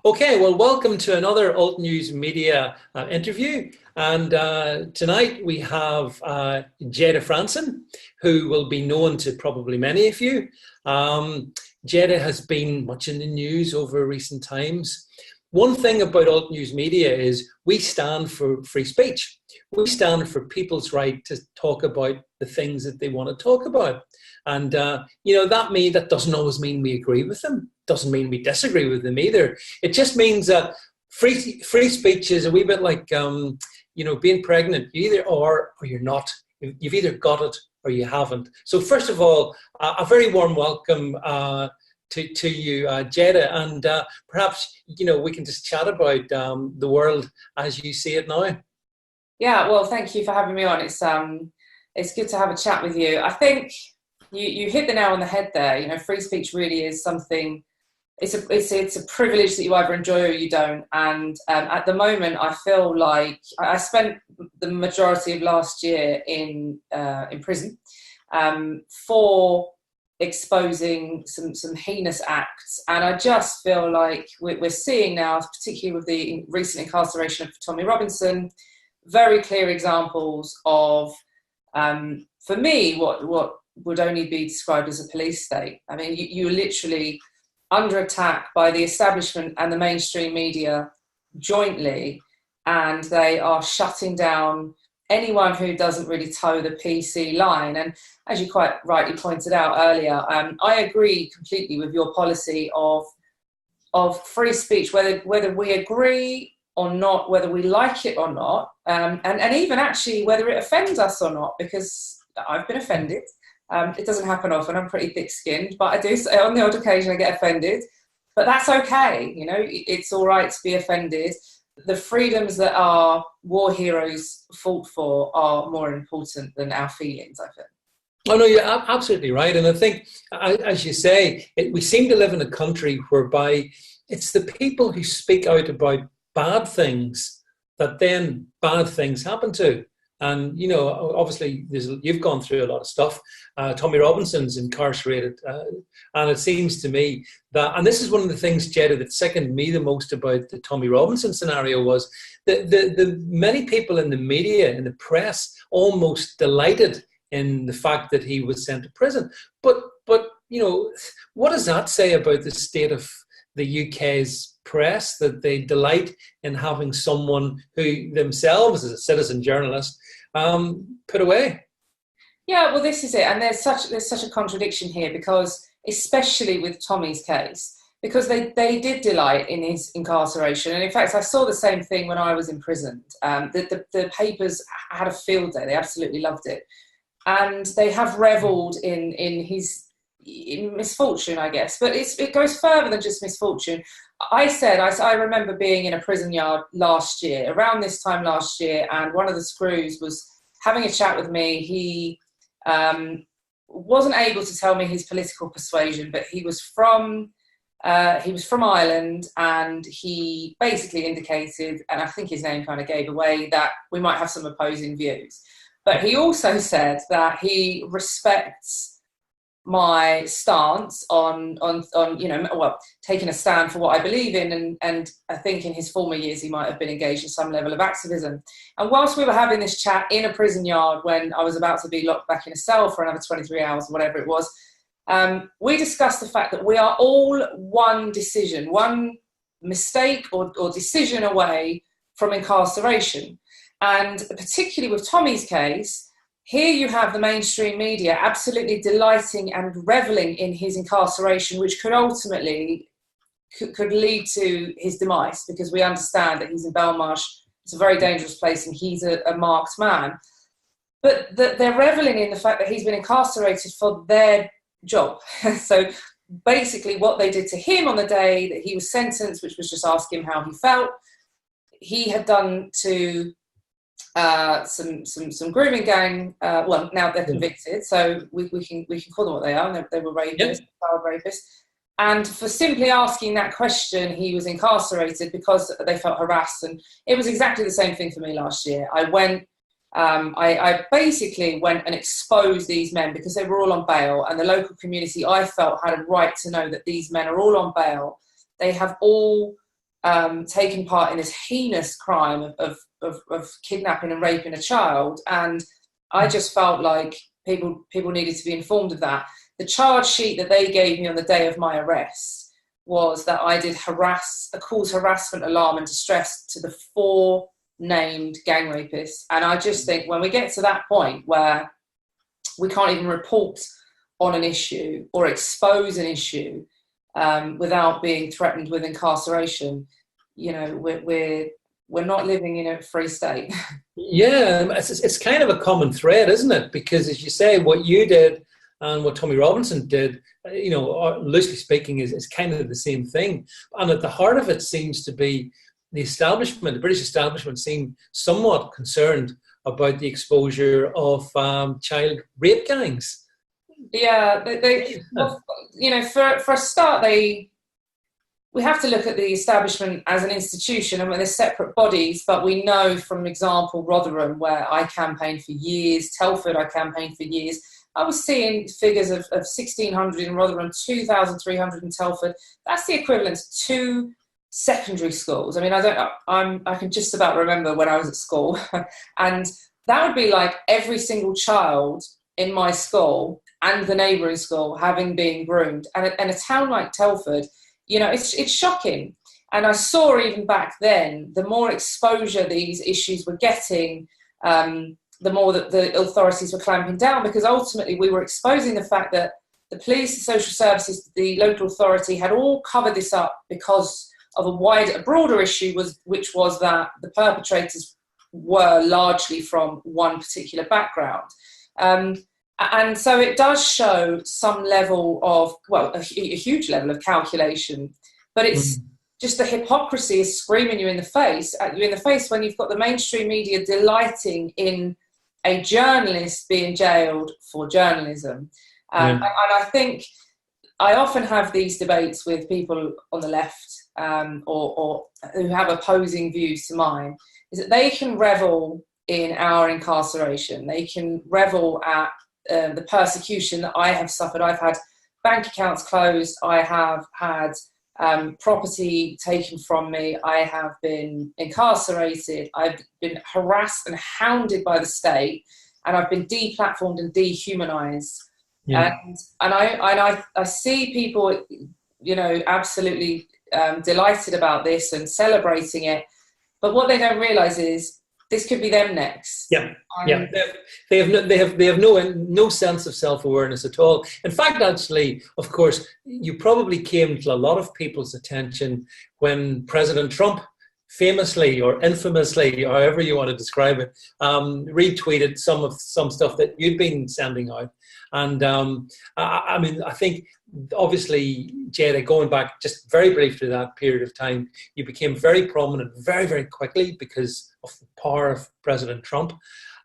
Okay, well, welcome to another Alt News Media interview. And tonight we have Jayda Fransen, who will be known to probably many of you. Jayda has been much in the news over recent times. One thing about Alt News Media is we stand for free speech. We stand for people's right to talk about the things that they want to talk about. And, that doesn't always mean we agree with them. Doesn't mean we disagree with them either. It just means that free speech is a wee bit like, being pregnant. You either are or you're not. You've either got it or you haven't. So first of all, a very warm welcome to you, Jayda, and perhaps we can just chat about the world as you see it now. Yeah, well, thank you for having me on. It's good to have a chat with you. I think you hit the nail on the head there. Free speech really is something. It's a privilege that you either enjoy or you don't. And at the moment, I feel like I spent the majority of last year in prison for exposing some heinous acts, and I just feel like we're seeing now, particularly with the recent incarceration of Tommy Robinson, very clear examples of, for me, what would only be described as a police state. I mean, you're literally under attack by the establishment and the mainstream media jointly, and they are shutting down anyone who doesn't really toe the PC line. And as you quite rightly pointed out earlier, I agree completely with your policy of free speech, whether we agree or not, whether we like it or not, and even actually whether it offends us or not, because I've been offended. It doesn't happen often. I'm pretty thick-skinned, but I do, on the odd occasion, I get offended. But that's okay. It's all right to be offended. The freedoms that our war heroes fought for are more important than our feelings, I think. Oh, no, you're absolutely right. And I think, as you say, we seem to live in a country whereby it's the people who speak out about bad things that then bad things happen to. And, obviously, you've gone through a lot of stuff. Tommy Robinson's incarcerated. And it seems to me that, and this is one of the things, Jayda, that sickened me the most about the Tommy Robinson scenario was that the many people in the media, in the press, almost delighted in the fact that he was sent to prison. But what does that say about the state of the UK's press, that they delight in having someone who themselves, as a citizen journalist, put away? Yeah, well, this is it, and there's such a contradiction here, because especially with Tommy's case, because they did delight in his incarceration, and in fact, I saw the same thing when I was imprisoned. The papers had a field day; they absolutely loved it, and they have revelled in his misfortune, I guess. But it goes further than just misfortune. I remember being in a prison yard last year, around this time last year, and one of the screws was having a chat with me. He wasn't able to tell me his political persuasion, but he was from Ireland, and he basically indicated, and I think his name kind of gave away, that we might have some opposing views. But he also said that he respects my stance on taking a stand for what I believe in, and I think in his former years he might have been engaged in some level of activism. And whilst we were having this chat in a prison yard when I was about to be locked back in a cell for another 23 hours, whatever it was, we discussed the fact that we are all one mistake or decision away from incarceration. And particularly with Tommy's case, here you have the mainstream media absolutely delighting and revelling in his incarceration, which could ultimately could lead to his demise, because we understand that he's in Belmarsh. It's a very dangerous place, and he's a marked man. But they're revelling in the fact that he's been incarcerated for their job. So basically what they did to him on the day that he was sentenced, which was just ask him how he felt, he had done to some grooming gang. Well, now they're convicted, so we can call them what they are. They were rapists, child rapists. And for simply asking that question, he was incarcerated because they felt harassed. And it was exactly the same thing for me last year. I basically went and exposed these men because they were all on bail, and the local community, I felt, had a right to know that these men are all on bail. They have all taken part in this heinous crime of kidnapping and raping a child, and I just felt like people needed to be informed of that. The charge sheet that they gave me on the day of my arrest was that I did a cause harassment, alarm and distress to the 4 named gang rapists. And I just think when we get to that point where we can't even report on an issue or expose an issue without being threatened with incarceration, you know, we're not living in a free state. Yeah, it's kind of a common thread, isn't it? Because as you say, what you did and what Tommy Robinson did, you know, loosely speaking, is kind of the same thing. And at the heart of it seems to be the establishment, the British establishment seemed somewhat concerned about the exposure of child rape gangs. Yeah, well, you know, for a start, we have to look at the establishment as an institution, and when they're separate bodies, but we know from example Rotherham, where I campaigned for years, Telford I campaigned for years, I was seeing figures of 1,600 in Rotherham, 2,300 in Telford. That's the equivalent to 2 secondary schools. I mean, I can just about remember when I was at school, and that would be like every single child in my school and the neighbouring school having been groomed. And a town like Telford, you know, it's shocking. And I saw even back then, the more exposure these issues were getting, the more that the authorities were clamping down, because ultimately we were exposing the fact that the police, the social services, the local authority had all covered this up because of a broader issue, which was that the perpetrators were largely from one particular background. And so it does show some level of, well, a huge level of calculation, but it's just the hypocrisy is screaming at you in the face when you've got the mainstream media delighting in a journalist being jailed for journalism. And I think I often have these debates with people on the left or who have opposing views to mine, is that they can revel in our incarceration. They can revel at the persecution that I have suffered. I've had bank accounts closed. I have had property taken from me. I have been incarcerated. I've been harassed and hounded by the state, and I've been deplatformed and dehumanized. And I see people, you know, absolutely delighted about this and celebrating it. But what they don't realize is this could be them next. They have no sense of self-awareness at all. In fact, actually, of course, you probably came to a lot of people's attention when President Trump famously or infamously, however you want to describe it, retweeted some stuff that you'd been sending out. And I mean, I think obviously, Jayda, going back just very briefly to that period of time, you became very prominent very, very quickly because of the power of President Trump.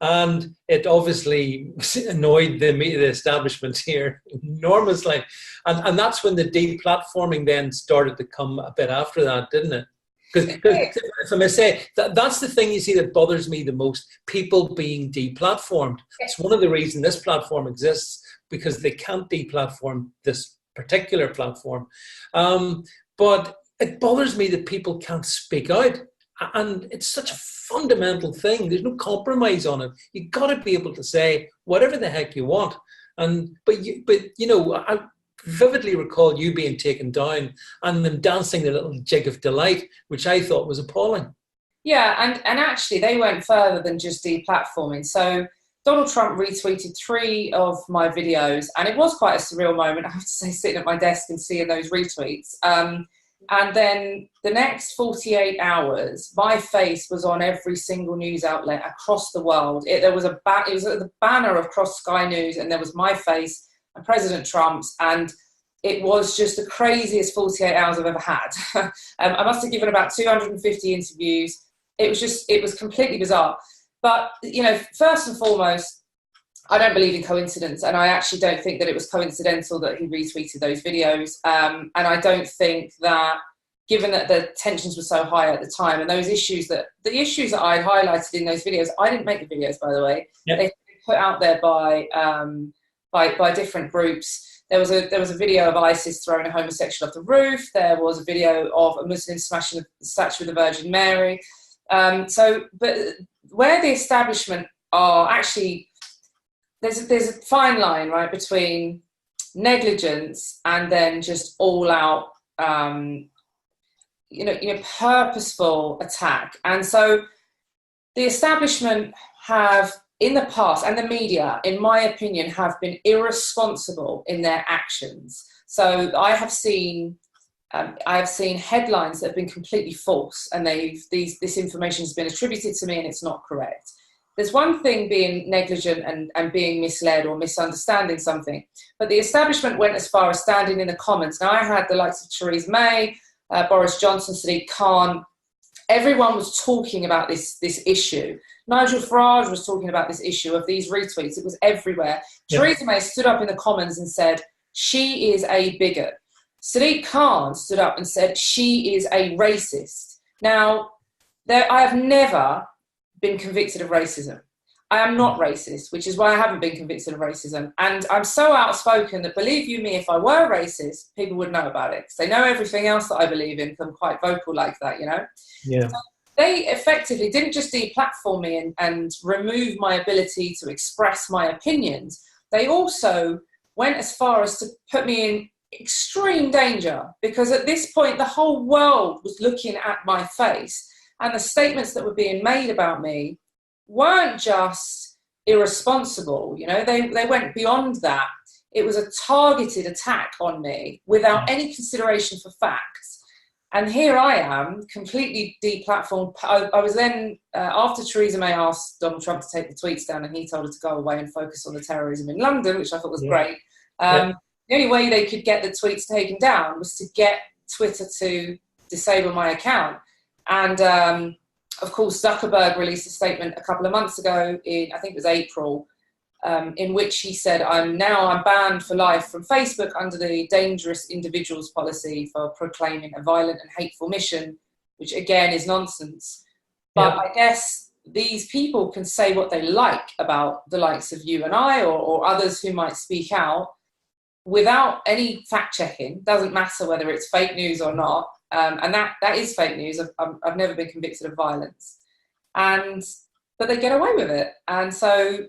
And it obviously annoyed the establishment here enormously. And that's when the deplatforming then started to come a bit after that, didn't it? Because if I may say, that's the thing you see that bothers me the most, people being deplatformed. It's one of the reasons this platform exists, because they can't deplatform this particular platform. But it bothers me that people can't speak out. And it's such a fundamental thing. There's no compromise on it. You've got to be able to say whatever the heck you want. But you know, I vividly recall you being taken down and them dancing the little jig of delight, which I thought was appalling. Yeah, and actually they went further than just deplatforming. So Donald Trump retweeted 3 of my videos, and it was quite a surreal moment, I have to say, sitting at my desk and seeing those retweets. And then the next 48 hours, my face was on every single news outlet across the world. There was it was the banner across Sky News, and there was my face and President Trump's, and it was just the craziest 48 hours I've ever had. I must have given about 250 interviews. It was completely bizarre. But, you know, first and foremost, I don't believe in coincidence, and I actually don't think that it was coincidental that he retweeted those videos. And I don't think that, given that the tensions were so high at the time, and the issues that I highlighted in those videos, I didn't make the videos, by the way. Yep. They've been put out there by different groups. there was a video of ISIS throwing a homosexual off the roof. There was a video of a Muslim smashing the statue of the Virgin Mary. But where the establishment are actually, there's a fine line, right, between negligence and then just all out, purposeful attack. And so the establishment have, in the past, and the media, in my opinion, have been irresponsible in their actions. So I have seen headlines that have been completely false, and this information has been attributed to me, and it's not correct. There's one thing being negligent and being misled or misunderstanding something, but the establishment went as far as standing in the comments. Now, I had the likes of Theresa May, Boris Johnson, Sadiq Khan. Everyone was talking about this issue. Nigel Farage was talking about this issue of these retweets. It was everywhere. Yeah. Theresa May stood up in the comments and said, she is a bigot. Sadiq Khan stood up and said, she is a racist. Now, I have never been convicted of racism. I am not racist, which is why I haven't been convicted of racism. And I'm so outspoken that, believe you me, if I were racist, people would know about it, because they know everything else that I believe in, because I'm quite vocal like that, you know? Yeah. So they effectively didn't just deplatform me and remove my ability to express my opinions. They also went as far as to put me in extreme danger, because at this point, the whole world was looking at my face, and the statements that were being made about me weren't just irresponsible, you know, they went beyond that. It was a targeted attack on me without any consideration for facts. And here I am, completely deplatformed. I was then, after Theresa May asked Donald Trump to take the tweets down, and he told her to go away and focus on the terrorism in London, which I thought was great. The only way they could get the tweets taken down was to get Twitter to disable my account. And of course, Zuckerberg released a statement a couple of months ago, I think it was April, in which he said, I'm banned for life from Facebook under the dangerous individuals policy for proclaiming a violent and hateful mission, which again is nonsense. But I guess these people can say what they like about the likes of you and I, or others who might speak out without any fact checking. Doesn't matter whether it's fake news or not. And that is fake news. I've never been convicted of violence, but they get away with it. And so,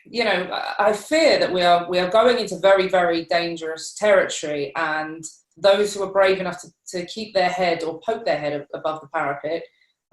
you know, I fear that we are going into very, very dangerous territory. And those who are brave enough to keep their head or poke their head above the parapet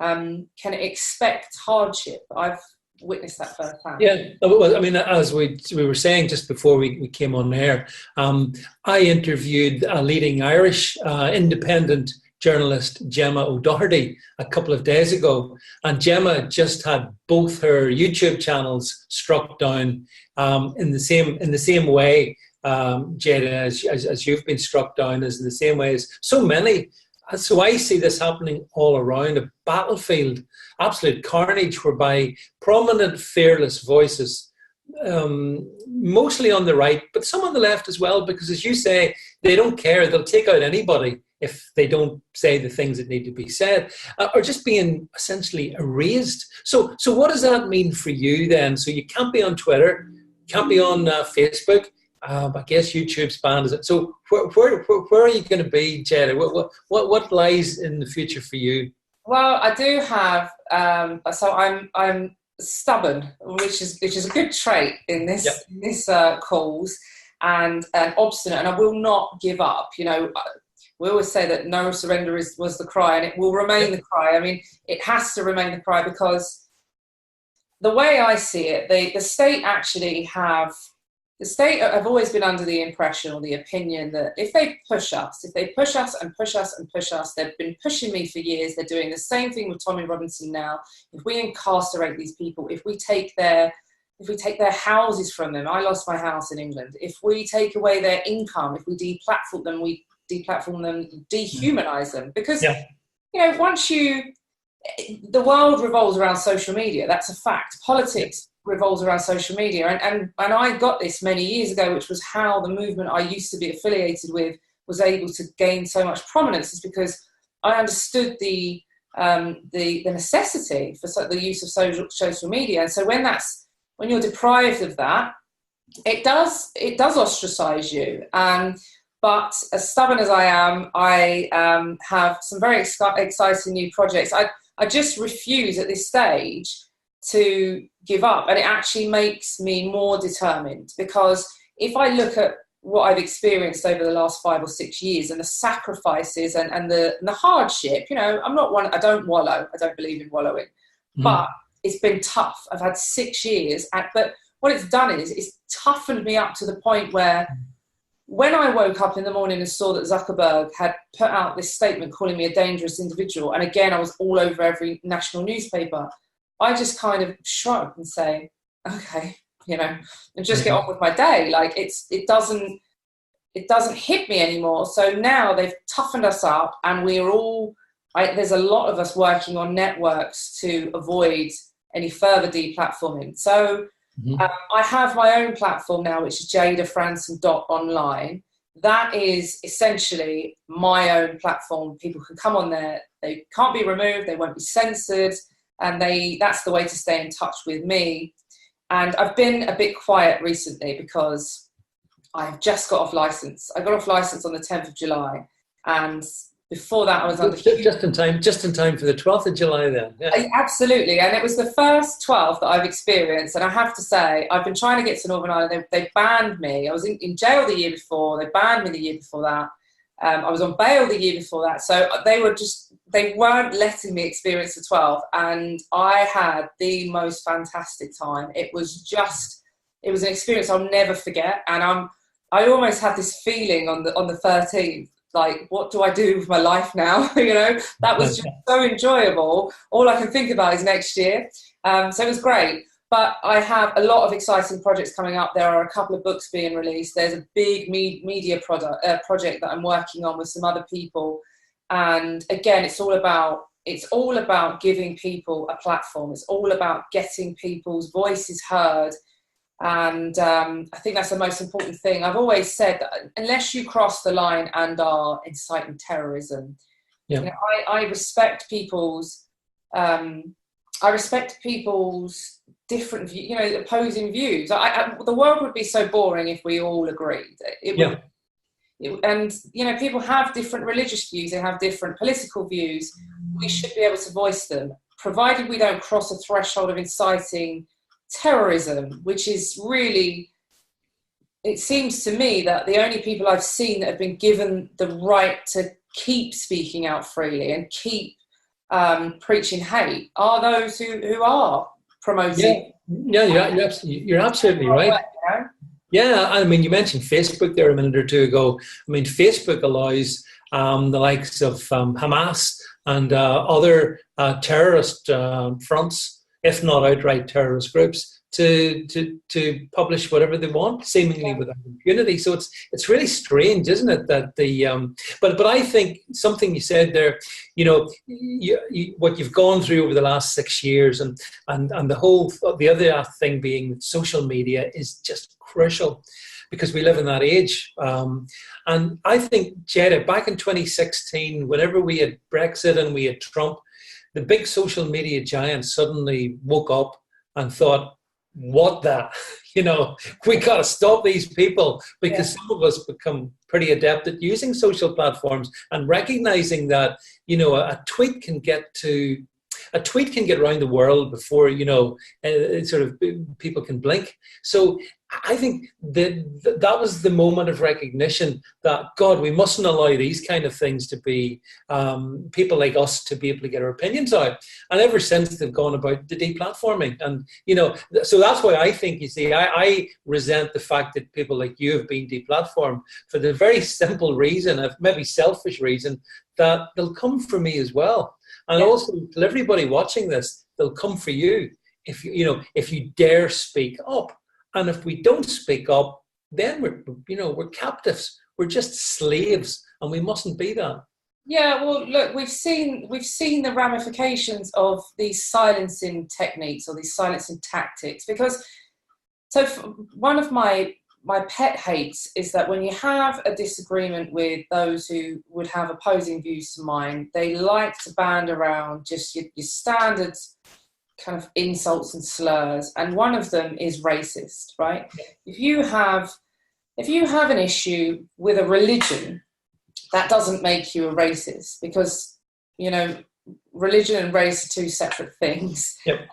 can expect hardship. I've witnessed that firsthand. Yeah, well, I mean, as we were saying just before we came on air, I interviewed a leading Irish independent journalist, Gemma O'Doherty, a couple of days ago, and Gemma just had both her YouTube channels struck down in the same way, Jayda, as you've been struck down, as in the same way as so many. So I see this happening all around, a battlefield, absolute carnage, whereby prominent, fearless voices, mostly on the right, but some on the left as well, because as you say, they don't care. They'll take out anybody if they don't say the things that need to be said, are just being essentially erased. So what does that mean for you then? So you can't be on Twitter, can't be on Facebook. I guess YouTube's banned, is it? So where are you going to be, Jayda? What lies in the future for you? Well, I do have. So I'm stubborn, which is a good trait in this cause, and obstinate, and I will not give up. You know, we always say that no surrender was the cry, and it will remain the cry. I mean, it has to remain the cry, because the way I see it, the state actually have. The state have always been under the impression or the opinion that if they push us and push us and push us, they've been pushing me for years. They're doing the same thing with Tommy Robinson now. If we incarcerate these people, if we take their houses from them, I lost my house in England. If we take away their income, if we deplatform them, dehumanize them. Because, you know, the world revolves around social media. That's a fact. Politics revolves around social media, and I got this many years ago, which was how the movement I used to be affiliated with was able to gain so much prominence, is because I understood the necessity for the use of social media. And so when you're deprived of that, It does ostracize you. But as stubborn as I am, I have some very exciting new projects. I just refuse at this stage to give up, and it actually makes me more determined, because if I look at what I've experienced over the last 5 or 6 years, and the sacrifices and the hardship, I don't wallow. I don't believe in wallowing, but it's been tough. I've had 6 years, but what it's done is it's toughened me up to the point where when I woke up in the morning and saw that Zuckerberg had put out this statement calling me a dangerous individual, and again, I was all over every national newspaper, I just kind of shrug and say, okay, and just get on with my day. Like it doesn't hit me anymore. So now they've toughened us up, and we're all, there's a lot of us working on networks to avoid any further deplatforming. So I have my own platform now, which is JaydaFransen.online. That is essentially my own platform. People can come on there. They can't be removed. They won't be censored. And that's the way to stay in touch with me. And I've been a bit quiet recently because I've just got off license. I got off license on the 10th of July. And before that, I was under just in time for the 12th of July then. Yeah. Absolutely. And it was the first 12 that I've experienced. And I have to say, I've been trying to get to Northern Ireland. They banned me. I was in jail the year before. They banned me the year before that. I was on bail the year before that. So they weren't letting me experience the 12. And I had the most fantastic time. It was an experience I'll never forget. And I almost had this feeling on the 13th. Like, what do I do with my life now? That was just so enjoyable. All I can think about is next year. So it was great. But I have a lot of exciting projects coming up. There are a couple of books being released. There's a big media project that I'm working on with some other people. And again, it's all about giving people a platform. It's all about getting people's voices heard. And I think that's the most important thing. I've always said that unless you cross the line and are inciting terrorism, I respect people's different opposing views. The world would be so boring if we all agreed. People have different religious views. They have different political views. We should be able to voice them, provided we don't cross a threshold of inciting terrorism, which is really, it seems to me that the only people I've seen that have been given the right to keep speaking out freely and keep preaching hate are those who are promoting. You're absolutely right. Yeah, I mean, you mentioned Facebook there a minute or two ago. I mean, Facebook allows the likes of Hamas and other terrorist fronts, if not outright terrorist groups, to publish whatever they want, seemingly without impunity. So it's really strange, isn't it? That but I think something you said there, what you've gone through over the last 6 years, and the other thing being social media is just crucial, because we live in that age. And I think, Jayda, back in 2016, whenever we had Brexit and we had Trump, the big social media giants suddenly woke up and thought, what the, we got to stop these people, because some of us become pretty adept at using social platforms and recognizing that, a tweet can get around the world before, sort of people can blink. So I think that was the moment of recognition that, God, we mustn't allow these kind of things to be, people like us to be able to get our opinions out. And ever since, they've gone about the deplatforming. And, so that's why I think, you see, I resent the fact that people like you have been deplatformed for the very simple reason, maybe selfish reason, that they'll come for me as well. And also, to everybody watching this, they'll come for you if you dare speak up. And if we don't speak up, then we're captives. We're just slaves, and we mustn't be that. Yeah, well, look, we've seen the ramifications of these silencing techniques or these silencing tactics. Because one of my pet hates is that when you have a disagreement with those who would have opposing views to mine, they like to band around just your standard kind of insults and slurs, and one of them is racist, right? If you have an issue with a religion, that doesn't make you a racist, because, you know, religion and race are two separate things. Yep.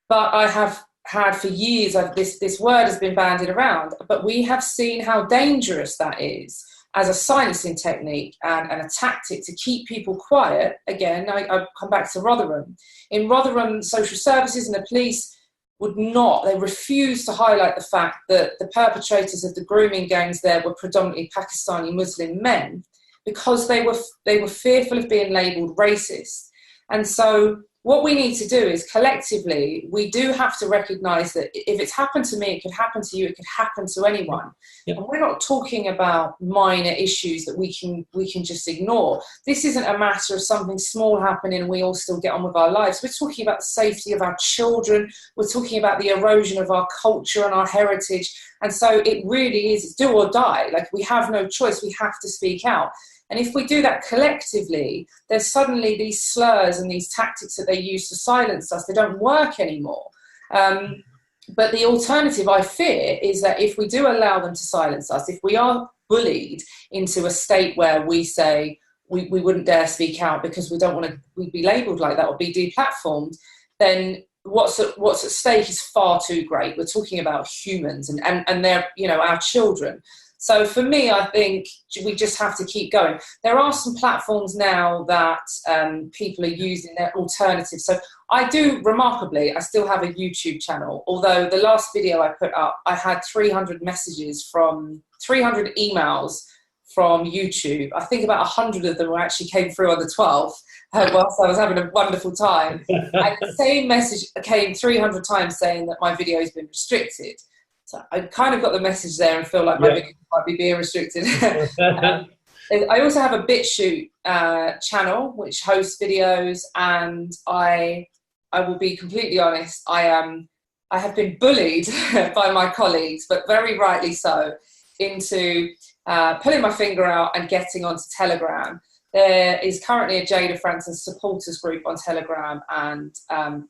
But I have had for years, this word has been bandied around, but we have seen how dangerous that is as a silencing technique and a tactic to keep people quiet. Again, I come back to Rotherham. In Rotherham, social services and the police they refused to highlight the fact that the perpetrators of the grooming gangs there were predominantly Pakistani Muslim men, because they were fearful of being labelled racist. And so what we need to do is, collectively, we do have to recognise that if it's happened to me, it could happen to you, it could happen to anyone. Yeah. And we're not talking about minor issues that we can just ignore. This isn't a matter of something small happening and we all still get on with our lives. We're talking about the safety of our children. We're talking about the erosion of our culture and our heritage. And so it really is, it's do or die. Like, we have no choice. We have to speak out. And if we do that collectively, then suddenly these slurs and these tactics that they use to silence us, they don't work anymore. But the alternative, I fear, is that if we do allow them to silence us, if we are bullied into a state where we say we wouldn't dare speak out because we don't want to be labelled like that or be deplatformed, then what's at stake is far too great. We're talking about humans and they're, you know, our children. So for me, I think we just have to keep going. There are some platforms now that people are using, their alternatives. So I still have a YouTube channel, although the last video I put up, I had 300 emails from YouTube. I think about 100 of them actually came through on the 12th whilst I was having a wonderful time. And the same message came 300 times saying that my video has been restricted. So I kind of got the message there and feel like my video might be being restricted. I also have a BitChute channel which hosts videos, and I will be completely honest, I have been bullied by my colleagues, but very rightly so, into pulling my finger out and getting onto Telegram. There is currently a Jayda Fransen supporters group on Telegram, and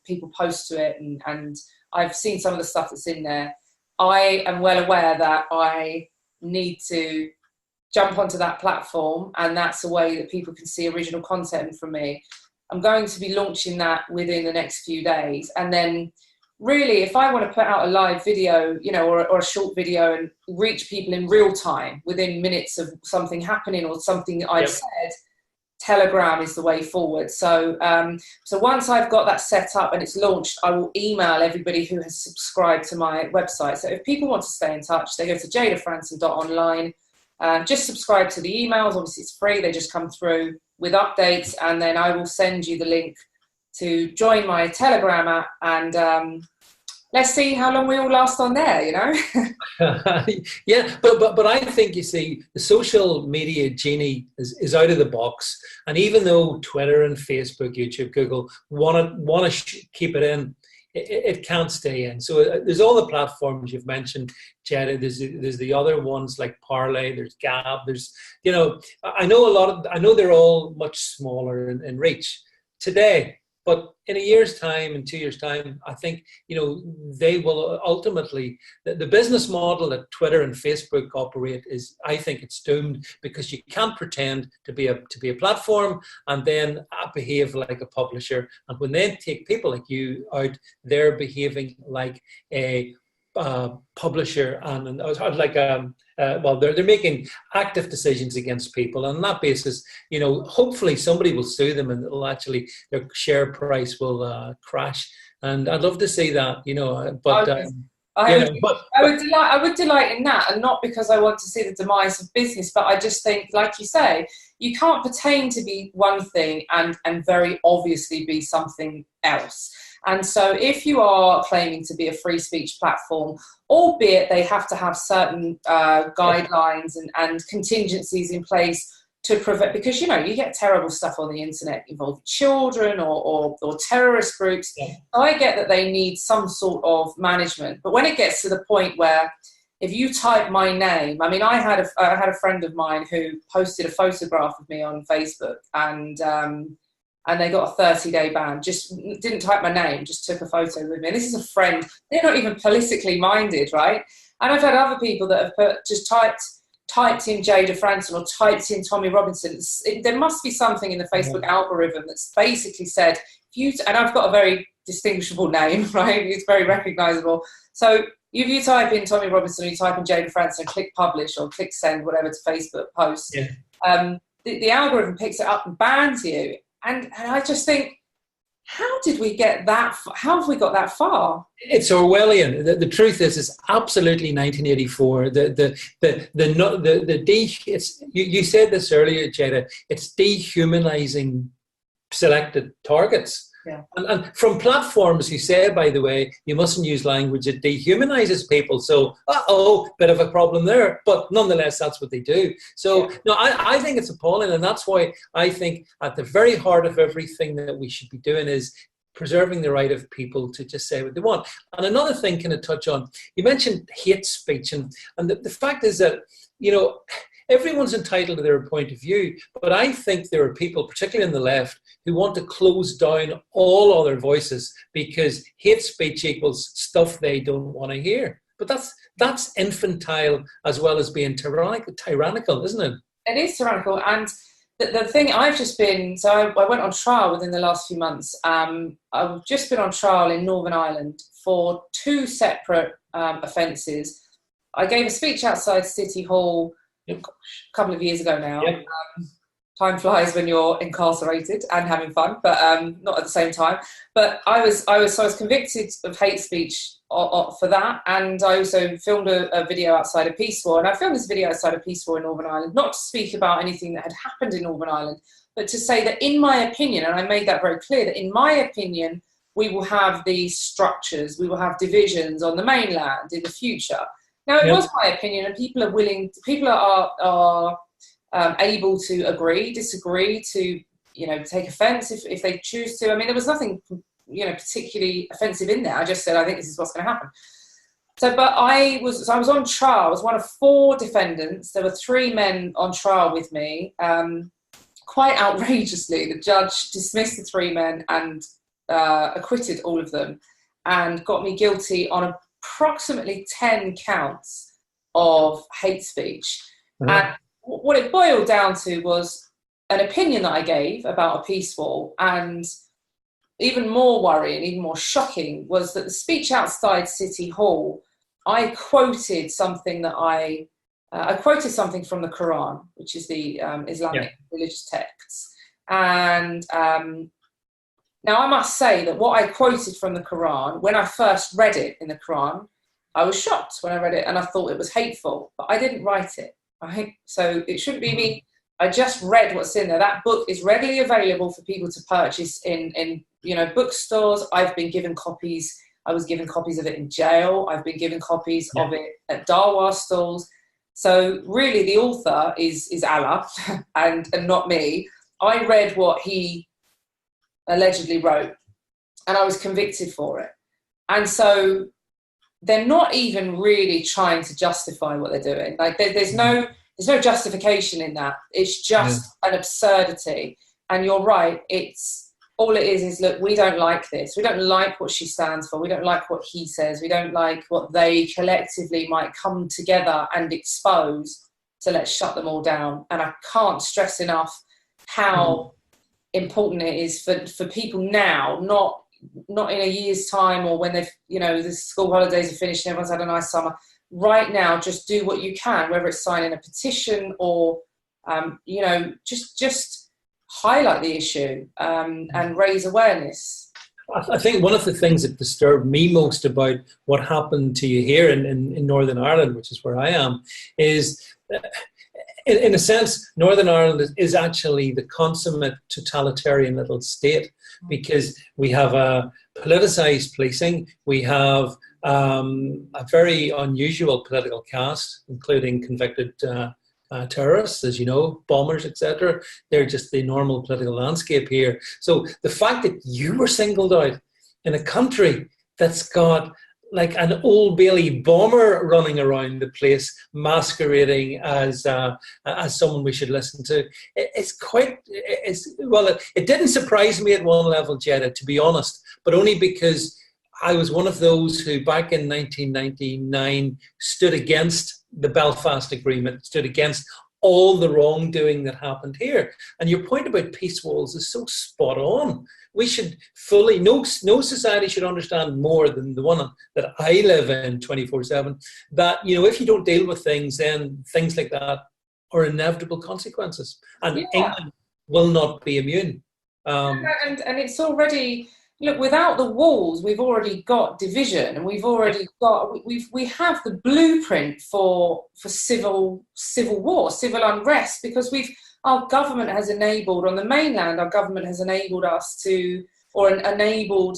people post to it, and I've seen some of the stuff that's in there. I am well aware that I need to jump onto that platform, and that's a way that people can see original content from me. I'm going to be launching that within the next few days. And then really, if I want to put out a live video, you know, or a short video and reach people in real time within minutes of something happening or something that I've said, Telegram is the way forward. So so once I've got that set up and it's launched, I will email everybody who has subscribed to my website. So if people want to stay in touch, they go to jaydafransen.online, just subscribe to the emails. Obviously it's free, they just come through with updates, and then I will send you the link to join my Telegram app, and let's see how long we all last on there, you know? Yeah, but I think, you see, the social media genie is out of the box. And even though Twitter and Facebook, YouTube, Google want to keep it in, it can't stay in. So there's all the platforms you've mentioned, Jayda. There's the other ones like Parley, there's Gab, there's, you know, I know they're all much smaller in reach today. But in a year's time, in 2 years' time, I think, you know, they will ultimately, the business model that Twitter and Facebook operate is, I think it's doomed, because you can't pretend to be a platform and then behave like a publisher. And when they take people like you out, they're behaving like a publisher, and like they're making active decisions against people. And on that basis, you know, hopefully somebody will sue them, and it'll actually, their share price will crash. And I'd love to see that, you know. But I would delight in that, and not because I want to see the demise of business, but I just think, like you say, you can't pertain to be one thing and very obviously be something else. And so if you are claiming to be a free speech platform, albeit they have to have certain guidelines and contingencies in place to prevent, because, you know, you get terrible stuff on the internet involving children or terrorist groups. Yeah. So I get that they need some sort of management. But when it gets to the point where if you type my name, I mean, I had a friend of mine who posted a photograph of me on Facebook, and and they got a 30-day ban. Just didn't type my name, just took a photo with me. And this is a friend. They're not even politically minded, right? And I've had other people that have just typed in Jayda Fransen or typed in Tommy Robinson. There must be something in the Facebook algorithm that's basically said, and I've got a very distinguishable name, right? It's very recognizable. So if you type in Tommy Robinson or you type in Jayda Fransen, click publish or click send, whatever, to Facebook posts, the algorithm picks it up and bans you. And I just think, how did we get that? How have we got that far? It's Orwellian. The truth is, it's absolutely 1984. You said this earlier, Jayda. It's dehumanizing selected targets. Yeah. And from platforms who say, by the way, you mustn't use language that dehumanizes people. So, bit of a problem there. But nonetheless, that's what they do. So, no, I think it's appalling. And that's why I think at the very heart of everything that we should be doing is preserving the right of people to just say what they want. And another thing can I touch on? You mentioned hate speech. And the fact is that, everyone's entitled to their point of view, but I think there are people, particularly on the left, who want to close down all other voices because hate speech equals stuff they don't want to hear. But that's infantile as well as being tyrannical, isn't it? It is tyrannical. And the thing I've just been, so I went on trial within the last few months. I've just been on trial in Northern Ireland for 2 separate offences. I gave a speech outside City Hall a couple of years ago now. Yep. Time flies when you're incarcerated and having fun, but not at the same time. But I was convicted of hate speech for that, and I also filmed a video outside of Peace War. And I filmed this video outside of Peace War in Northern Ireland, not to speak about anything that had happened in Northern Ireland, but to say that in my opinion, and I made that very clear, that in my opinion, we will have these structures, we will have divisions on the mainland in the future. Now, it was my opinion, and people are able to agree, disagree, to take offence if they choose to. I mean, there was nothing particularly offensive in there. I just said I think this is what's going to happen. So, but I was on trial. I was one of 4 defendants. There were 3 men on trial with me. Quite outrageously, the judge dismissed the 3 men and acquitted all of them, and got me guilty on approximately 10 counts of hate speech. Mm-hmm. And what it boiled down to was an opinion that I gave about a peace wall, and even more worrying, even more shocking, was that the speech outside City Hall, I quoted something that I quoted something from the Quran, which is the Islamic religious texts. And now I must say that what I quoted from the Quran, when I first read it in the Quran, I was shocked when I read it, and I thought it was hateful, but I didn't write it. So it shouldn't be me. I just read what's in there. That book is readily available for people to purchase in bookstores. I've been given copies. I was given copies of it in jail. I've been given copies of it at Darwa stalls. So really, the author is Allah and not me. I read what he allegedly wrote, and I was convicted for it. And so they're not even really trying to justify what they're doing. Like there's no justification in that. It's just an absurdity. And you're right. All it is look, we don't like this. We don't like what she stands for. We don't like what he says. We don't like what they collectively might come together and expose. So let's shut them all down. And I can't stress enough how important it is for people now, not in a year's time or when they've, the school holidays are finished and everyone's had a nice summer. Right now, just do what you can, whether it's signing a petition or, just highlight the issue and raise awareness. I think one of the things that disturbed me most about what happened to you here in Northern Ireland, which is where I am, is in a sense, Northern Ireland is actually the consummate totalitarian little state, because we have a politicised policing, we have a very unusual political caste, including convicted terrorists, as you know, bombers, etc. They're just the normal political landscape here. So the fact that you were singled out in a country that's got like an Old Bailey bomber running around the place, masquerading as someone we should listen to. It didn't surprise me at one level, Jayda, to be honest, but only because I was one of those who, back in 1999, stood against the Belfast Agreement, stood against all the wrongdoing that happened here. And your point about peace walls is so spot on. We should fully, no society should understand more than the one that I live in 24/7, that, if you don't deal with things, then things like that are inevitable consequences. And England will not be immune. And it's already, look, without the walls, we've already got division, and we've already got, we have the blueprint for civil war, civil unrest, because our government has enabled, on the mainland, our government has enabled us to, or enabled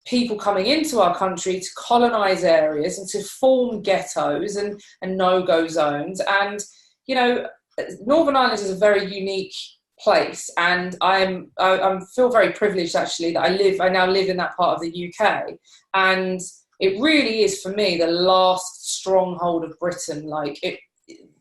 people coming into our country to colonise areas and to form ghettos and no-go zones. And, Northern Ireland is a very unique place, and I feel very privileged, actually, that I now live in that part of the UK, and it really is, for me, the last stronghold of Britain. Like,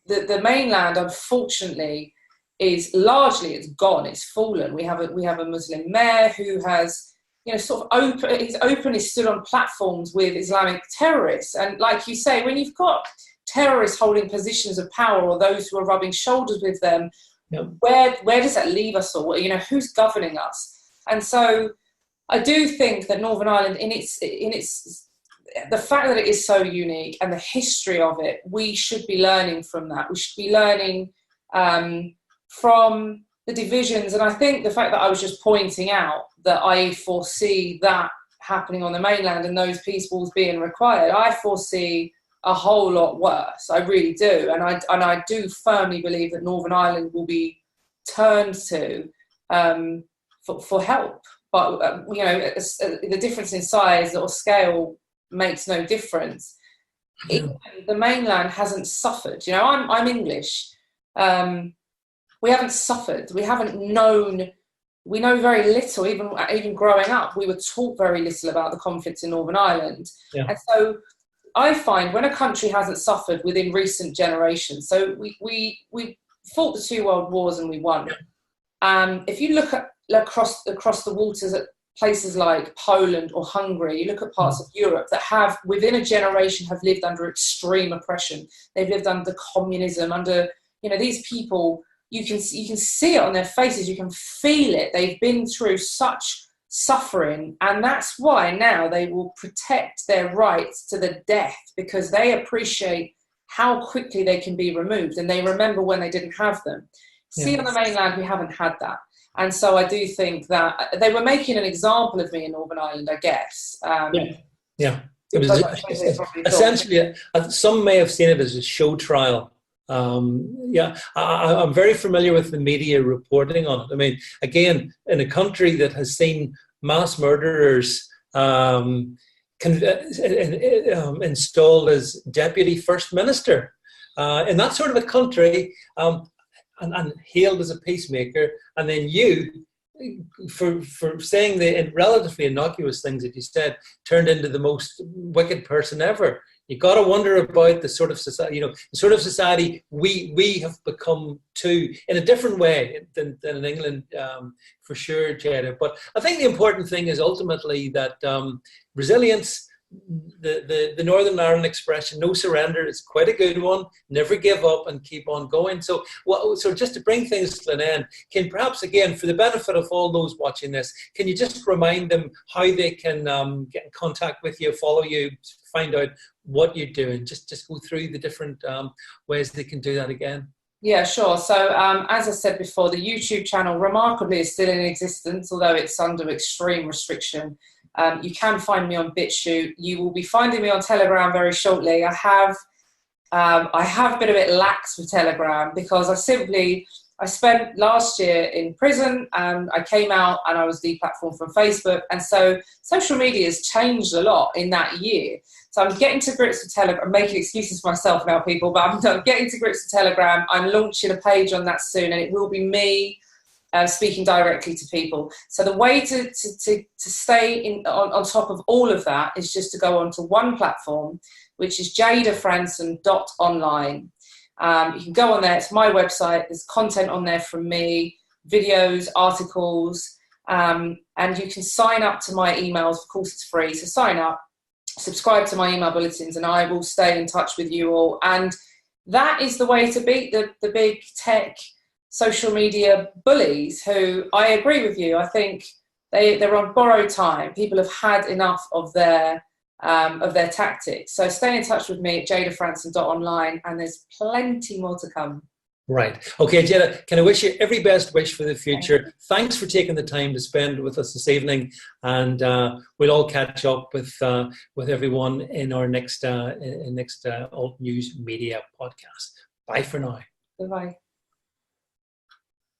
the mainland, unfortunately, is largely, it's gone, it's fallen. We have a Muslim mayor who has, he's stood on platforms with Islamic terrorists, and like you say, when you've got terrorists holding positions of power, or those who are rubbing shoulders with them, where does that leave us all? Who's governing us? And so I do think that Northern Ireland, in its the fact that it is so unique and the history of it, we should be learning from that. We should be learning from the divisions. And I think the fact that I was just pointing out that I foresee that happening on the mainland and those peace walls being required, I foresee a whole lot worse. I really do. And I do firmly believe that Northern Ireland will be turned to for help. But, the difference in size or scale makes no difference. The mainland hasn't suffered. I'm English. We haven't suffered. We haven't known. We know very little. Even growing up, we were taught very little about the conflict in Northern Ireland. Yeah. And so I find when a country hasn't suffered within recent generations, so we fought the 2 world wars and we won. If you look at across the waters at places like Poland or Hungary, you look at parts of Europe that have, within a generation, have lived under extreme oppression. They've lived under communism, under, these people, you can see it on their faces, you can feel it. They've been through such suffering, and that's why now they will protect their rights to the death, because they appreciate how quickly they can be removed, and they remember when they didn't have them. See, on the mainland, we haven't had that. And so I do think that they were making an example of me in Northern Ireland, I guess. Yeah. It was essentially, some may have seen it as a show trial. I'm very familiar with the media reporting on it. I mean, again, in a country that has seen mass murderers installed as deputy first minister, in that sort of a country, and hailed as a peacemaker, and then you, for saying the relatively innocuous things that you said, turned into the most wicked person ever. You got to wonder about the sort of society, we have become too, in a different way than in England, for sure, Jayda. But I think the important thing is ultimately that resilience, the Northern Ireland expression, no surrender, is quite a good one. Never give up and keep on going. So just to bring things to an end, can perhaps, again, for the benefit of all those watching this, can you just remind them how they can get in contact with you, follow you, find out what you're doing? Just go through the different ways they can do that again. Yeah, sure. So as I said before, the YouTube channel remarkably is still in existence, although it's under extreme restriction. You can find me on BitChute. You will be finding me on Telegram very shortly. I have been a bit lax with Telegram because I spent last year in prison, and I came out and I was deplatformed from Facebook. And so social media has changed a lot in that year. So I'm getting to grips with Telegram. I'm making excuses for myself now, people, but I'm getting to grips with Telegram. I'm launching a page on that soon, and it will be me speaking directly to people. So the way to stay on top of all of that is just to go onto one platform, which is jaydafransen.online. You can go on there. It's my website. There's content on there from me, videos, articles, and you can sign up to my emails. Of course, it's free. So sign up, subscribe to my email bulletins, and I will stay in touch with you all. And that is the way to beat the big tech social media bullies, who, I agree with you, I think they're on borrowed time. People have had enough of their tactics. So stay in touch with me at jaydafransen.online, and there's plenty more to come. Right. Okay, Jayda, can I wish you every best wish for the future. Thanks for taking the time to spend with us this evening, and we'll all catch up with everyone in our next Alt News Media podcast. Bye for now. Bye-bye.